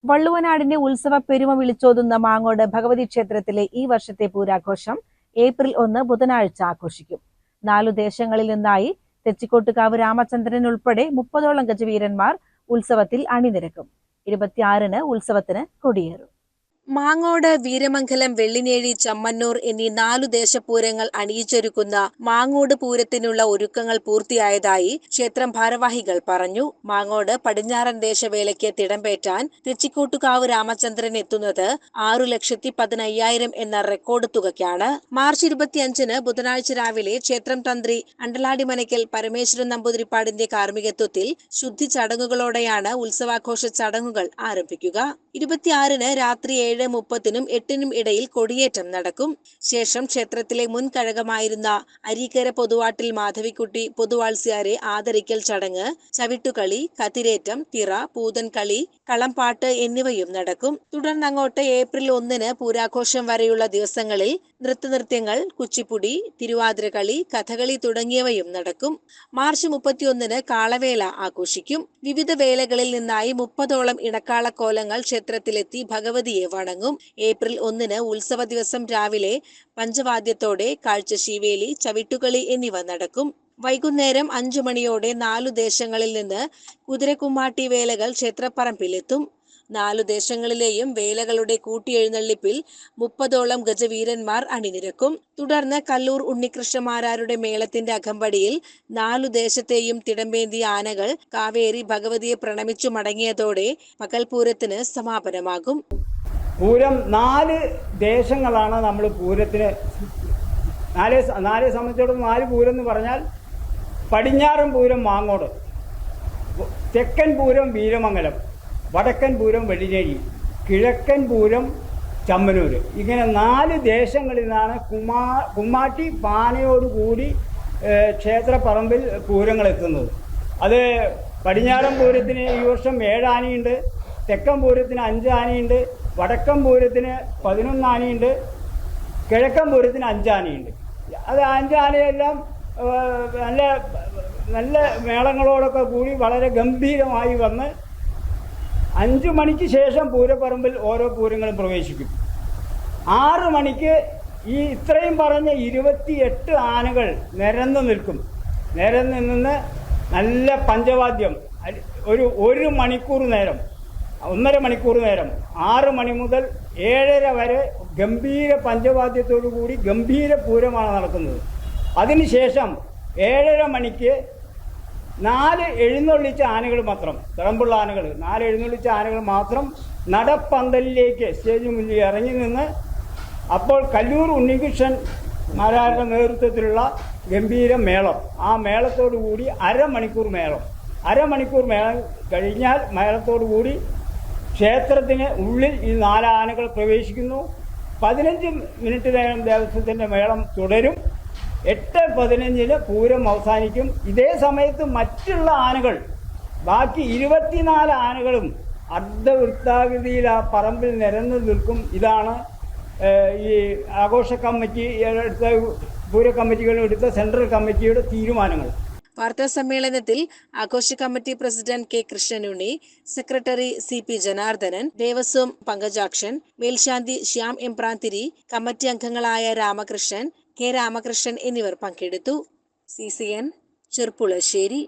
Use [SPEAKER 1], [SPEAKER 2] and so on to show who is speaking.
[SPEAKER 1] വള്ളുവനാടിന്റെ ഉത്സവ പെരുമ വിളിച്ചോതുന്ന മാങ്ങോട് ഭഗവതി ക്ഷേത്രത്തിലെ ഈ വർഷത്തെ പൂരാഘോഷം ഏപ്രിൽ 1 ബുധനാഴ്ച ആഘോഷിക്കും. 4 ദേശങ്ങളിൽ നിന്നായി തെച്ചിക്കോട്ടുകാവ് രാമചന്ദ്രൻ ഉൾപ്പെടെ 30ഓളം ഗജവീരന്മാർ ഉത്സവത്തിൽ അണിനിരക്കും. 26-ന് ഉത്സവത്തിന് കൊടിയേറും.
[SPEAKER 2] മാങ്ങോട്, വീരമംഗലം, വെള്ളിനേഴി, ചമ്മന്നൂർ എന്നീ 4 ദേശപൂരങ്ങൾ അണിയിച്ചൊരുക്കുന്ന മാങ്ങോട് പൂരത്തിനുള്ള ഒരുക്കങ്ങൾ പൂർത്തിയായതായി ക്ഷേത്രം ഭാരവാഹികൾ പറഞ്ഞു. മാങ്ങോട് പടിഞ്ഞാറൻ ദേശവേലയ്ക്ക് തിടമ്പേറ്റാൻ തെച്ചിക്കോട്ടുകാവ് രാമചന്ദ്രൻ എത്തുന്നത് 6,15,000 എന്ന റെക്കോർഡ് തുകയ്ക്കാണ്. മാർച്ച് 25-ന് ബുധനാഴ്ച രാവിലെ ക്ഷേത്രം തന്ത്രി അണ്ടലാടി മനയ്ക്കൽ പരമേശ്വരൻ നമ്പൂതിരിപ്പാടിന്റെ കാർമ്മികത്വത്തിൽ ശുദ്ധി ചടങ്ങുകളോടെയാണ് ഉത്സവാഘോഷ ചടങ്ങുകൾ ആരംഭിക്കുക. 26-ന് രാത്രി 7:30-നും 8-നും ഇടയിൽ കൊടിയേറ്റം നടക്കും. ശേഷം ക്ഷേത്രത്തിലെ മുൻ കഴകമായിരുന്ന അരീക്കര പൊതുവാട്ടിൽ മാധവിക്കുട്ടി പൊതുവാൾസ്യാരെ ആദരിക്കൽ ചടങ്ങ്, ചവിട്ടുകളി, കതിരേറ്റം, തിറ, പൂതൻകളി, കളംപാട്ട് എന്നിവയും നടക്കും. തുടർന്നങ്ങോട്ട് ഏപ്രിൽ 1-ന് പൂരാഘോഷം വരെയുള്ള ദിവസങ്ങളിൽ നൃത്തനൃത്യങ്ങൾ, കുച്ചിപ്പുടി, തിരുവാതിരകളി, കഥകളി തുടങ്ങിയവയും നടക്കും. മാർച്ച് 31-ന് കാളവേല ആഘോഷിക്കും. വിവിധ വേലകളിൽ നിന്നായി 30ഓളം ഇണക്കാളക്കോലങ്ങൾ ക്ഷേത്രത്തിലെത്തി ഭഗവതിയെ വണങ്ങും. ഏപ്രിൽ 1-ന് ഉത്സവ ദിവസം രാവിലെ പഞ്ചവാദ്യത്തോടെ കാഴ്ചശീവേലി, ചവിട്ടുകളി എന്നിവ നടക്കും. വൈകുന്നേരം 5 മണിയോടെ 4 ദേശങ്ങളിൽ നിന്ന് കുതിരക്കുമ്മാട്ടി വേലകൾ ക്ഷേത്രപ്പറമ്പിലെത്തും. 4 ദേശങ്ങളിലെയും വേലകളുടെ കൂട്ടിയെഴുന്നള്ളിപ്പിൽ 30ഓളം ഗജവീരന്മാർ അണിനിരക്കും. തുടർന്ന് കല്ലൂർ ഉണ്ണികൃഷ്ണമാരാരുടെ മേളത്തിന്റെ അകമ്പടിയിൽ 4 ദേശത്തെയും തിടമ്പേന്തിയ ആനകൾ കാവേരി ഭഗവതിയെ പ്രണമിച്ചു മടങ്ങിയതോടെ പകൽപൂരത്തിന് സമാപനമാകും.
[SPEAKER 3] പൂരം 4 ദേശങ്ങളാണ് നമ്മൾ പൂരത്തിന് നാല് സംബന്ധിച്ചിടത്തോളം 4 പൂരം എന്ന് പറഞ്ഞാൽ പടിഞ്ഞാറൻ പൂരം മാങ്ങോട്, തെക്കൻ പൂരം വീരമംഗലം, വടക്കൻ പൂരം വെള്ളിനേഴി, കിഴക്കൻ പൂരം ചമ്മന്നൂർ. ഇങ്ങനെ 4 ദേശങ്ങളിൽ നിന്നാണ് കുമ്മാട്ടി പാനയോടുകൂടി ക്ഷേത്രപ്പറമ്പിൽ പൂരങ്ങൾ എത്തുന്നത്. അത് പടിഞ്ഞാറൻ പൂരത്തിന് ഈ വർഷം 7 ആനയുണ്ട്, തെക്കൻ പൂരത്തിന് 5 ആനയുണ്ട്, വടക്കൻ പൂരത്തിന് 11 ആനയുണ്ട്, കിഴക്കൻ പൂരത്തിന് 5 ആനയുണ്ട്. അത് 5 ആനയെല്ലാം നല്ല മേളങ്ങളോടൊക്കെ കൂടി വളരെ ഗംഭീരമായി വന്ന് 5 മണിക്ക് ശേഷം പൂരപ്പറമ്പിൽ ഓരോ പൂരങ്ങളും പ്രവേശിക്കും. 6 മണിക്ക് ഈ ഇത്രയും പറഞ്ഞ 28 ആനകൾ നിരന്ന് നിൽക്കും. നിരന്ന് നിന്ന് നല്ല പഞ്ചവാദ്യം ഒരു മണിക്കൂർ നേരം, 1.5 മണിക്കൂർ നേരം, 6 മണി മുതൽ 7:30 വരെ ഗംഭീര പഞ്ചവാദ്യത്തോടു കൂടി ഗംഭീര പൂരമാണ് നടക്കുന്നത്. അതിനുശേഷം 7:30 മണിക്ക് 4 എഴുന്നള്ളിച്ച ആനകൾ മാത്രം, തിളമ്പുള്ള ആനകൾ, 4 എഴുന്നള്ളിച്ച ആനകൾ മാത്രം നടപ്പന്തലിലേക്ക് സ്റ്റേജിന് മുന്നിൽ ഇറങ്ങി നിന്ന് അപ്പോൾ കല്ലൂർ ഉണ്ണികൃഷ്ണൻ മാരാരുടെ നേതൃത്വത്തിലുള്ള ഗംഭീര മേളം, ആ മേളത്തോടു കൂടി അരമണിക്കൂർ മേളം കഴിഞ്ഞാൽ മേളത്തോടു കൂടി ക്ഷേത്രത്തിന് ഉള്ളിൽ ഈ 4 ആനകൾ പ്രവേശിക്കുന്നു. 15 മിനിറ്റ് നേരം ദേവസ്വത്തിൻ്റെ മേളം തുടരും. 8:15-ന് പൂരം അവസാനിക്കും. ഇതേ സമയത്ത് മറ്റുള്ള ആനകൾ, ബാക്കി 24 ആനകളും അർദ്ധവൃത്താകൃതിയിൽ ആ പറമ്പിൽ നിരന്നു നിൽക്കും. ഇതാണ് ഈ ആഘോഷ കമ്മിറ്റി എടുത്ത, പൂര കമ്മിറ്റികൾ എടുത്ത സെൻട്രൽ കമ്മിറ്റിയുടെ തീരുമാനങ്ങൾ.
[SPEAKER 2] വാർത്താ സമ്മേളനത്തിൽ ആഘോഷ committee president K Krishnanunni, secretary CP Janardhanan, Devaswom Pankajakshan, മേൽശാന്തി ശ്യാം എംപ്രാന്തിരി, കമ്മിറ്റി അംഗങ്ങളായ രാമകൃഷ്ണൻ, കെ രാമകൃഷ്ണൻ എന്നിവർ പങ്കെടുത്തു. CCN ചെർപ്പുളശ്ശേരി.